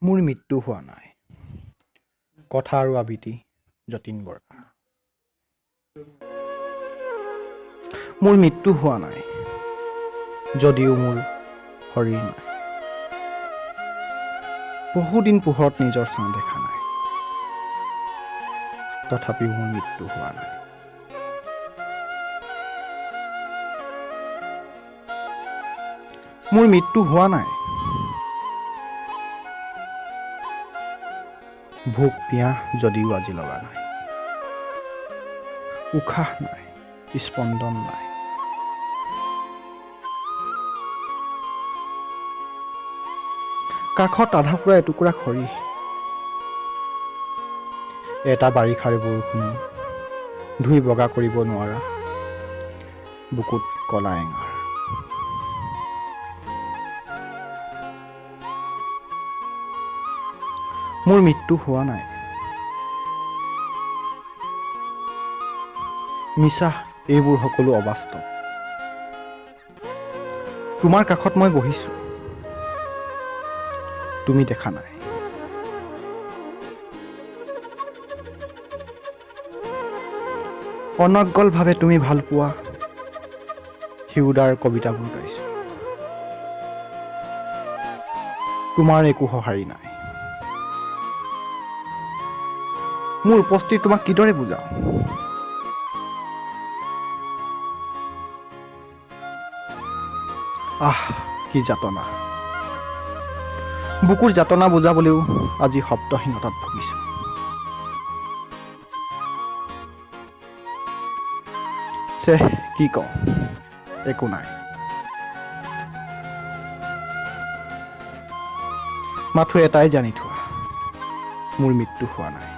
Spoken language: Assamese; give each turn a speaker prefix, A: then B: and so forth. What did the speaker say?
A: মোৰ মৃত্যু হোৱা নাই। কথা আৰু আবৃত্তি যতীন বৰা। মোৰ মৃত্যু হোৱা নাই, যদিও মোৰ শৰীৰ নাই। বহুদিন পোহৰত নিজৰ ছাঁ দেখা নাই, তথাপিও মোৰ মৃত্যু হোৱা নাই। মোৰ মৃত্যু হোৱা নাই। ভোক পিয়াহ যদিও আজি লগা নাই, উশাহ নাই, স্পন্দন নাই। কাষত আধা ফুৰা এটুকুৰা খৰি, এটা বাৰিষাৰ বৰষুণে ধুই বগা কৰিব নোৱাৰা বুকুত কলা এঙাৰ। মোৰ মৃত্যু হোৱা নাই। মিছা এইবোৰ সকলো অবাস্তৱ। তোমাৰ কাষত মই বহিছো, তুমি দেখা নাই। অনৰ্গলভাৱে তুমি ভাল পোৱা শিউদাৰ কবিতাবোৰ গাইছো। তোমাৰ একো সঁহাৰি নাই। মোৰ উপস্থিতি তোমাক কিদৰে বুজাও? আহ, কি যাতনা! বুকুৰ যাতনা বুজাবলৈও আজি শব্দহীনতাত ভুগিছো। চেহ, কি কওঁ, একো নাই। মাথো এটাই জানি থোৱা, মোৰ মৃত্যু হোৱা নাই।